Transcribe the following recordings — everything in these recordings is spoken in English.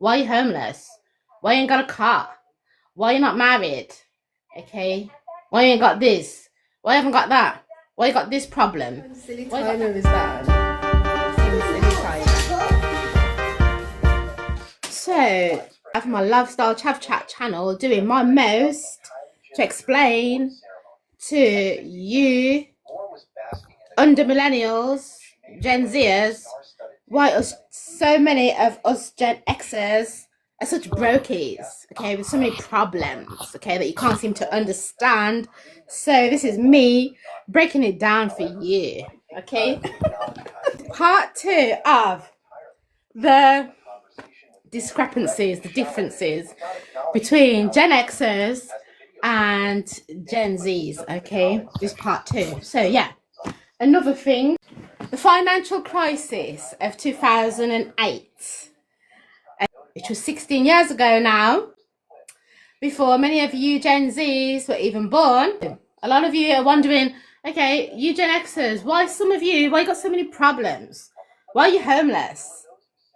Why are you homeless? Why you ain't got a car? Why you not married? Okay? Why you ain't got this? Why you haven't got that? Why you got this problem? What silly timer is that? Silly timer. So, I have my Lifestyle Chav Chat channel doing my most to explain to you under millennials, Gen Zers, why so many of us Gen Xers are such brokies, okay, with so many problems, okay, that you can't seem to understand. So this is me breaking it down for you, okay? Part 2 of the discrepancies, the differences between Gen Xers and Gen Zs, okay? This part 2. So yeah, another thing, the financial crisis of 2008, which was 16 years ago now, before many of you Gen Zs were even born. A lot of you are wondering, okay, you Gen Xers, why you got so many problems? Why are you homeless?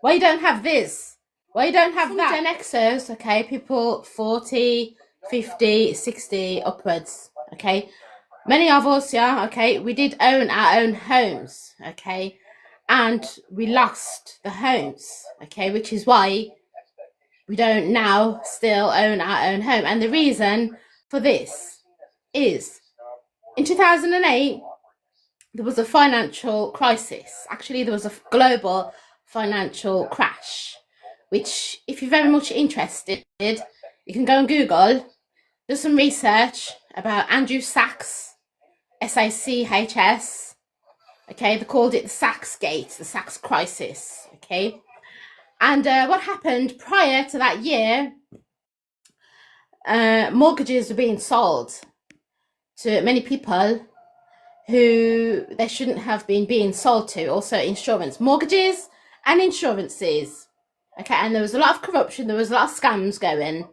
Why you don't have this? Why you don't have that? Gen Xers, okay, people 40, 50, 60 upwards, okay? Many of us, yeah, okay, we did own our own homes, okay? And we lost the homes, okay, which is why we don't now still own our own home. And the reason for this is in 2008, there was a financial crisis. Actually, there was a global financial crash, which if you're very much interested, you can go and Google, do some research about Andrew Sachs, SACHS, okay, they called it the Sachs Gate, the Sachs Crisis, okay. And what happened prior to that year, mortgages were being sold to many people who they shouldn't have been being sold to. Also insurance, mortgages and insurances, okay, and there was a lot of corruption, there was a lot of scams going,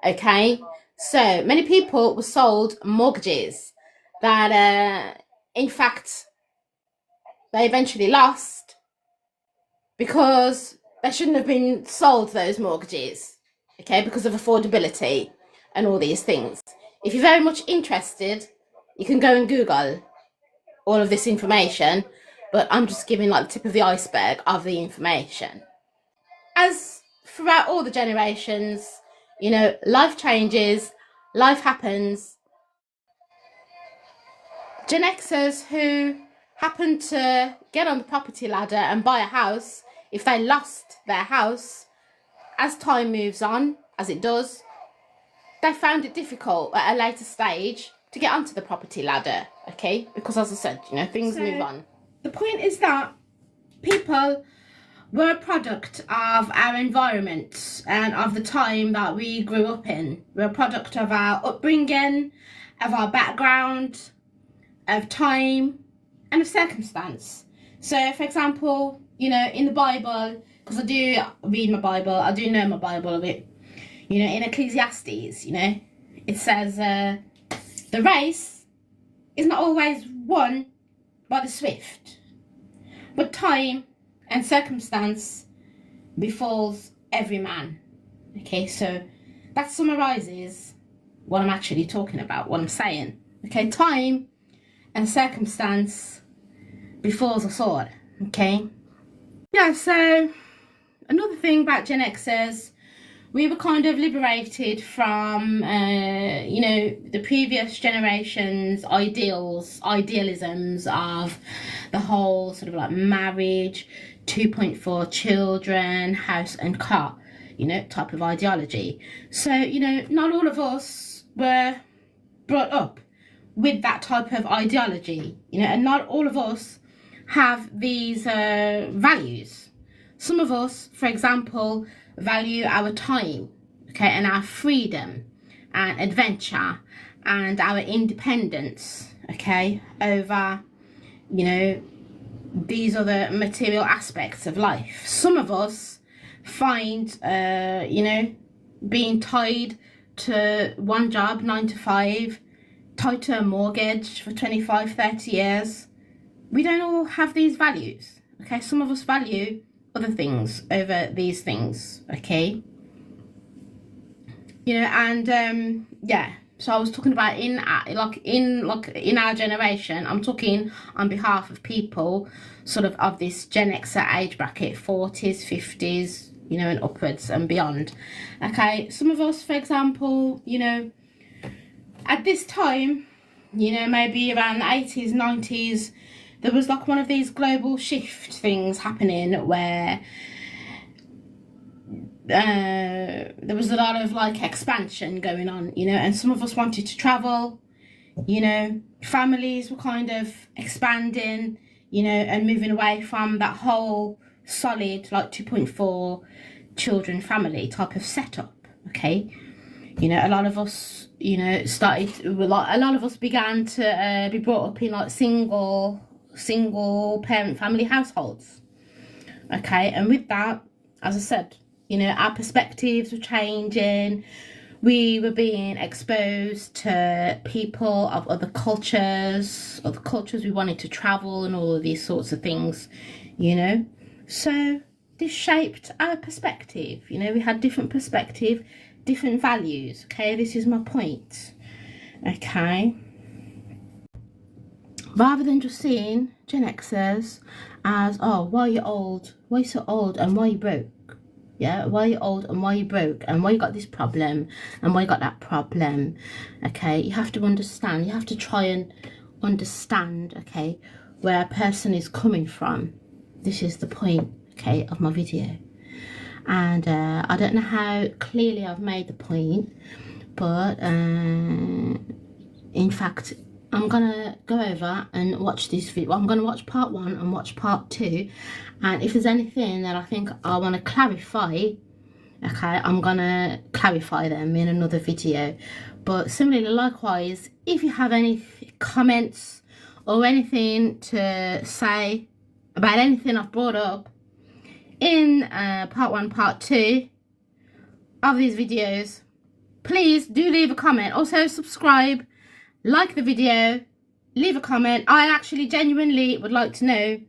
okay. So many people were sold mortgages that in fact they eventually lost because they shouldn't have been sold those mortgages, okay, because of affordability and all these things. If you're very much interested, you can go and Google all of this information, but I'm just giving like the tip of the iceberg of the information. As throughout all the generations, you know, life changes, life happens. Gen Xers who happen to get on the property ladder and buy a house, if they lost their house, as time moves on, as it does, they found it difficult at a later stage to get onto the property ladder, okay? Because as I said, you know, things move on. The point is that people were a product of our environment and of the time that we grew up in. We're a product of our upbringing, of our background, of time, and of circumstance. So, for example, you know, in the Bible, because I do read my Bible, I do know my Bible a bit, you know, in Ecclesiastes, you know, it says the race is not always won by the swift, but time and circumstance befalls every man. Okay, so that summarizes what I'm actually talking about, what I'm saying. Okay, time and circumstance befalls us all. Okay, yeah. So another thing about Gen Xers, we were kind of liberated from you know, the previous generation's idealisms of the whole sort of like marriage, 2.4 children, house and car, you know, type of ideology. So, you know, not all of us were brought up with that type of ideology, you know, and not all of us have these values. Some of us, for example, value our time, okay, and our freedom and adventure and our independence, okay, over, you know, these other material aspects of life. Some of us find, you know, being tied to one job, 9 to 5, tied to a mortgage for 25, 30 years. We don't all have these values, okay? Some of us value other things over these things, okay? You know, and yeah, so I was talking about in our generation. I'm talking on behalf of people sort of this Gen Xer age bracket, 40s, 50s, you know, and upwards and beyond. Okay, some of us, for example, you know, at this time, you know, maybe around the 80s, 90s, there was like one of these global shift things happening where there was a lot of like expansion going on, you know, and some of us wanted to travel, you know, families were kind of expanding, you know, and moving away from that whole solid like 2.4 children family type of setup, okay? You know, a lot of us, you know, a lot of us began to be brought up in like single parent family households, okay? And with that, as I said, you know, our perspectives were changing. We were being exposed to people of other cultures we wanted to travel and all of these sorts of things, you know. So this shaped our perspective, you know. We had different perspective, different values, okay? This is my point, okay? Rather than just seeing Gen Xers as, oh, why are you old? Why are you so old? And why are you broke? Yeah, why are you old and why are you broke and why you got this problem and why you got that problem, okay? You have to understand, you have to try and understand, okay, where a person is coming from. This is the point, okay, of my video. And I don't know how clearly I've made the point, but in fact, I'm gonna go over and watch this video. I'm gonna watch part 1 and watch part 2, and if there's anything that I think I want to clarify, okay, I'm gonna clarify them in another video. But similarly, likewise, if you have any comments or anything to say about anything I've brought up in part 1, part 2 of these videos, please do leave a comment. Also subscribe, like the video, leave a comment. I actually genuinely would like to know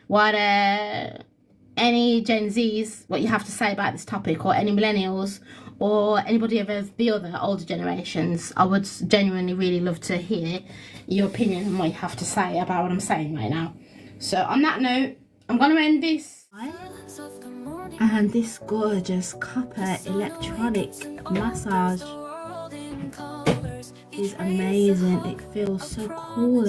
what any Gen Zs, what you have to say about this topic, or any millennials or anybody of the other older generations. I would genuinely really love to hear your opinion and what you have to say about what I'm saying right now. So on that note, I'm going to end this. And this gorgeous copper electronic massage is amazing. It feels so cool.